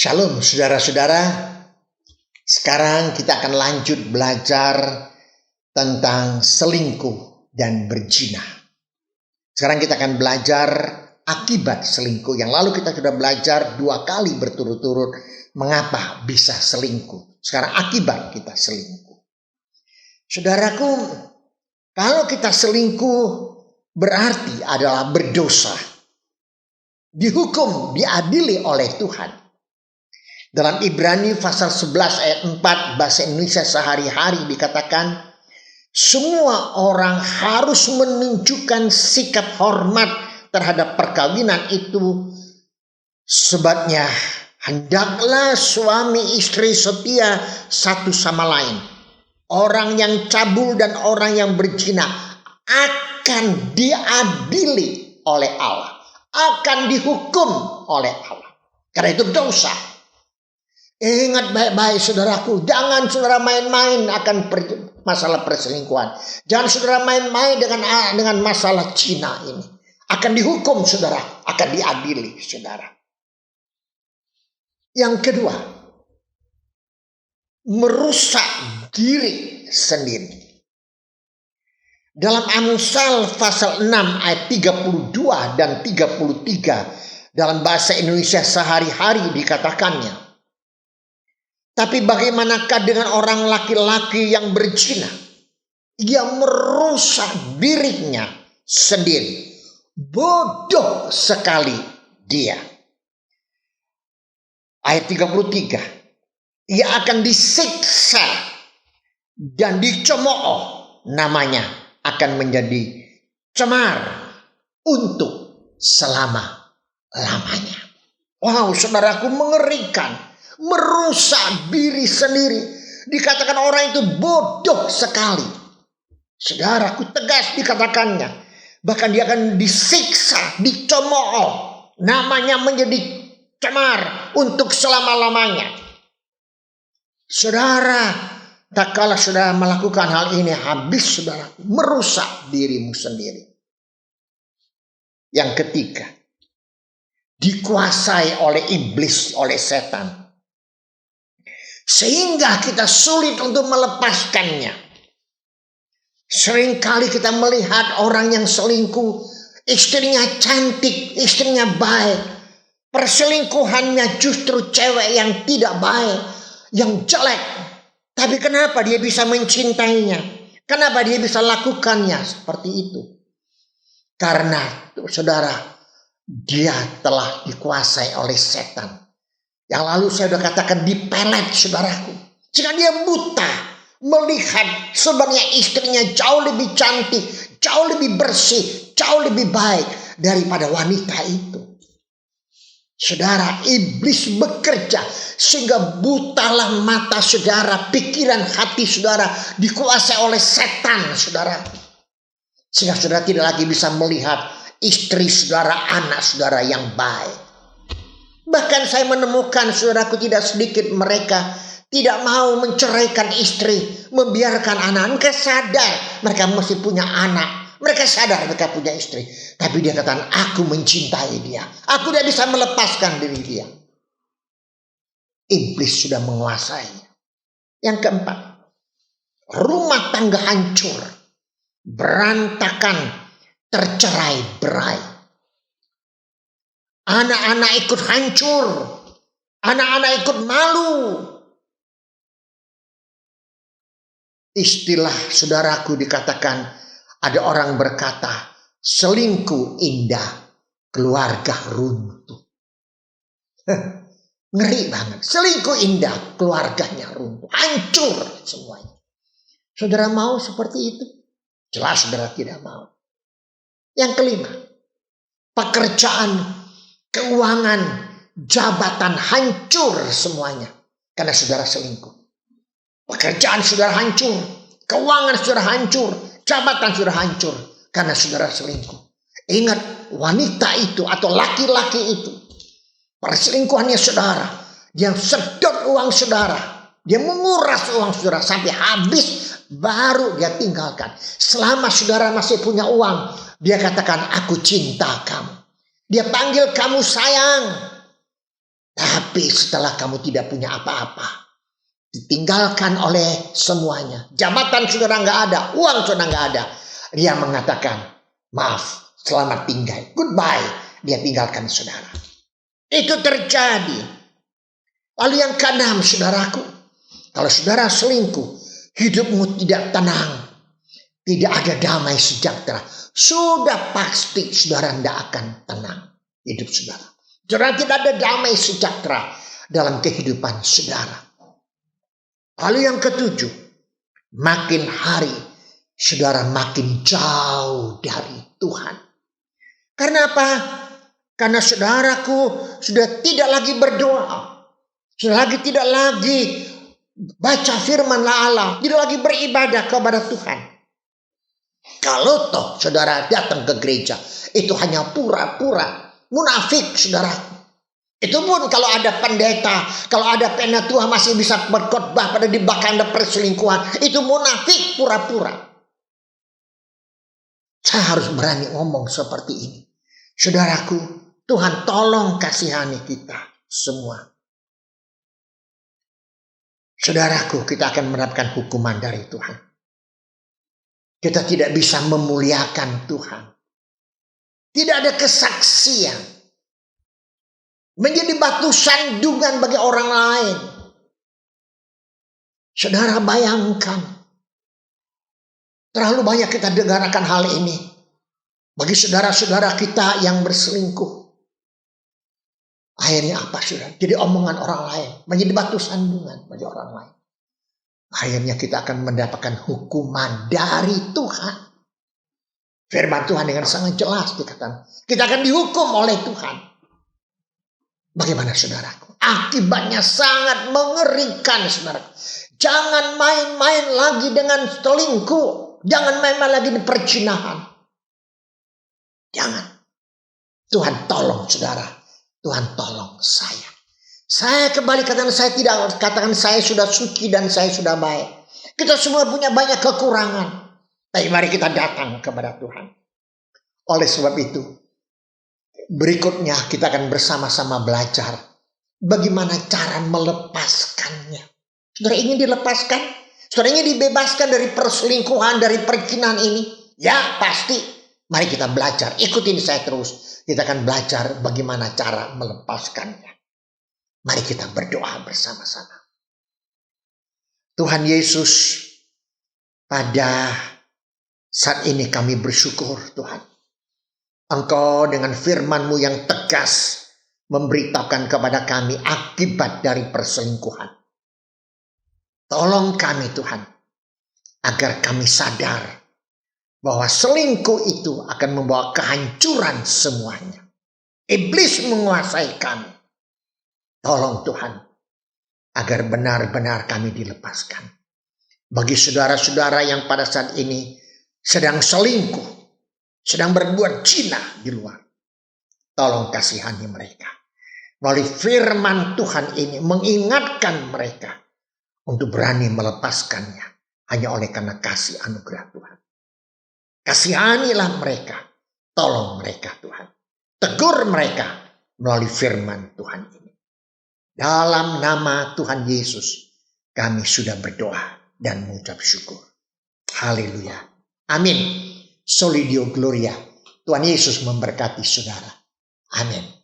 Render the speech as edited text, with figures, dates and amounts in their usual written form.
Shalom saudara-saudara. Sekarang kita akan lanjut belajar tentang selingkuh dan berzina. Sekarang kita akan belajar akibat selingkuh. Yang lalu kita sudah belajar 2 kali berturut-turut mengapa bisa selingkuh. Sekarang akibat kita selingkuh. Saudaraku, kalau kita selingkuh berarti adalah berdosa. Dihukum, diadili oleh Tuhan. Dalam Ibrani pasal 11 ayat 4 bahasa Indonesia sehari-hari dikatakan, semua orang harus menunjukkan sikap hormat terhadap perkawinan itu. Sebabnya hendaklah suami istri setia satu sama lain. Orang yang cabul dan orang yang berzina akan diadili oleh Allah, akan dihukum oleh Allah. Karena itu dosa. Ingat baik-baik saudaraku, jangan saudara main-main akan masalah perselingkuhan. Jangan saudara main-main dengan masalah Cina ini. Akan dihukum saudara, akan diadili saudara. Yang kedua, merusak diri sendiri. Dalam Amsal pasal 6 ayat 32 dan 33 dalam bahasa Indonesia sehari-hari dikatakannya, tapi bagaimanakah dengan orang laki-laki yang berzina? Ia merusak dirinya sendiri. Bodoh sekali dia. Ayat 33. Ia akan disiksa dan dicemooh. Namanya akan menjadi cemar untuk selama-lamanya. Wow, saudaraku, mengerikan. Merusak diri sendiri. Dikatakan orang itu bodoh sekali. Saudaraku, tegas dikatakannya. Bahkan dia akan disiksa, dicemooh. Namanya menjadi cemar untuk selama-lamanya. Saudara, tak kalah saudara melakukan hal ini, habis saudara merusak dirimu sendiri. Yang ketiga, dikuasai oleh iblis, oleh setan. Sehingga kita sulit untuk melepaskannya. Seringkali kita melihat orang yang selingkuh, istrinya cantik, istrinya baik. Perselingkuhannya justru cewek yang tidak baik, yang jelek. Tapi kenapa dia bisa mencintainya? Kenapa dia bisa lakukannya seperti itu? Karena saudara, dia telah dikuasai oleh setan. Yang lalu saya sudah katakan dipelet saudaraku. Jika dia buta melihat sebenarnya istrinya jauh lebih cantik, jauh lebih bersih, jauh lebih baik daripada wanita itu. Saudara, iblis bekerja sehingga butalah mata saudara, pikiran hati saudara dikuasai oleh setan saudara. Sehingga saudara tidak lagi bisa melihat istri saudara, anak saudara yang baik. Bahkan saya menemukan saudaraku tidak sedikit mereka tidak mau menceraikan istri, membiarkan anak. Mereka sadar mereka mesti punya anak. Mereka sadar mereka punya istri. Tapi dia katakan, aku mencintai dia. Aku tidak bisa melepaskan diri dia. Iblis sudah menguasainya. Yang keempat, rumah tangga hancur, berantakan, tercerai-berai. Anak-anak ikut hancur. Anak-anak ikut malu. Istilah saudaraku dikatakan, ada orang berkata, selingkuh indah, keluarga runtuh. Ngeri banget. Selingkuh indah, keluarganya runtuh. Hancur semuanya. Saudara mau seperti itu? Jelas saudara tidak mau. Yang kelima, pekerjaan, keuangan, jabatan hancur semuanya. Karena saudara selingkuh. Pekerjaan saudara hancur. Keuangan saudara hancur. Jabatan saudara hancur. Karena saudara selingkuh. Ingat, wanita itu atau laki-laki itu, perselingkuhannya saudara. Dia sedot uang saudara. Dia menguras uang saudara sampai habis. Baru dia tinggalkan. Selama saudara masih punya uang, dia katakan, aku cinta kamu. Dia panggil kamu sayang. Tapi setelah kamu tidak punya apa-apa, ditinggalkan oleh semuanya, jabatan saudara nggak ada, uang saudara nggak ada, dia mengatakan, maaf, selamat tinggal, goodbye. Dia tinggalkan saudara. Itu terjadi. Lalu yang keenam, saudaraku, kalau saudara selingkuh, hidupmu tidak tenang, tidak ada damai sejahtera. Sudah pasti saudara tidak akan tenang hidup saudara. Saudara tidak ada damai sejahtera dalam kehidupan saudara. Lalu yang ketujuh, makin hari saudara makin jauh dari Tuhan. Karena apa? Karena saudaraku sudah tidak lagi berdoa. Sudah tidak lagi baca firman Allah. Tidak lagi beribadah kepada Tuhan. Kalau toh saudara datang ke gereja, itu hanya pura-pura. Munafik saudaraku. Itu pun kalau ada pendeta, kalau ada penatua masih bisa berkhotbah pada di belakang ada perselingkuhan. Itu munafik pura-pura. Saya harus berani ngomong seperti ini. Saudaraku, Tuhan tolong kasihani kita semua. Saudaraku, kita akan mendapatkan hukuman dari Tuhan. Kita tidak bisa memuliakan Tuhan. Tidak ada kesaksian. Menjadi batu sandungan bagi orang lain. Saudara bayangkan. Terlalu banyak kita dengarkan hal ini. Bagi saudara-saudara kita yang berselingkuh. Akhirnya apa saudara? Jadi omongan orang lain. Menjadi batu sandungan bagi orang lain. Akhirnya kita akan mendapatkan hukuman dari Tuhan. Firman Tuhan dengan sangat jelas dikatakan. Kita akan dihukum oleh Tuhan. Bagaimana saudaraku? Akibatnya sangat mengerikan saudaraku. Jangan main-main lagi dengan selingkuh. Jangan main-main lagi di perzinahan. Jangan. Tuhan tolong saudara. Tuhan tolong saya. Saya kembali katakan, saya tidak katakan saya sudah suci dan saya sudah baik. Kita semua punya banyak kekurangan. Tapi mari kita datang kepada Tuhan. Oleh sebab itu, berikutnya kita akan bersama-sama belajar bagaimana cara melepaskannya. Saudara ingin dilepaskan? Saudara ingin dibebaskan dari perselingkuhan, dari perzinahan ini? Ya pasti. Mari kita belajar. Ikutin saya terus. Kita akan belajar bagaimana cara melepaskannya. Mari kita berdoa bersama-sama. Tuhan Yesus, pada saat ini kami bersyukur Tuhan. Engkau dengan firman-Mu yang tegas memberitakan kepada kami akibat dari perselingkuhan. Tolong kami Tuhan, agar kami sadar bahwa selingkuh itu akan membawa kehancuran semuanya. Iblis menguasai kami. Tolong Tuhan, agar benar-benar kami dilepaskan. Bagi saudara-saudara yang pada saat ini sedang selingkuh, sedang berbuat zina di luar, tolong kasihani mereka. Melalui firman Tuhan ini mengingatkan mereka untuk berani melepaskannya hanya oleh karena kasih anugerah Tuhan. Kasihanilah mereka, tolong mereka Tuhan. Tegur mereka melalui firman Tuhan ini. Dalam nama Tuhan Yesus kami sudah berdoa dan mengucap syukur. Haleluya. Amin. Soli Deo Gloria. Tuhan Yesus memberkati saudara. Amin.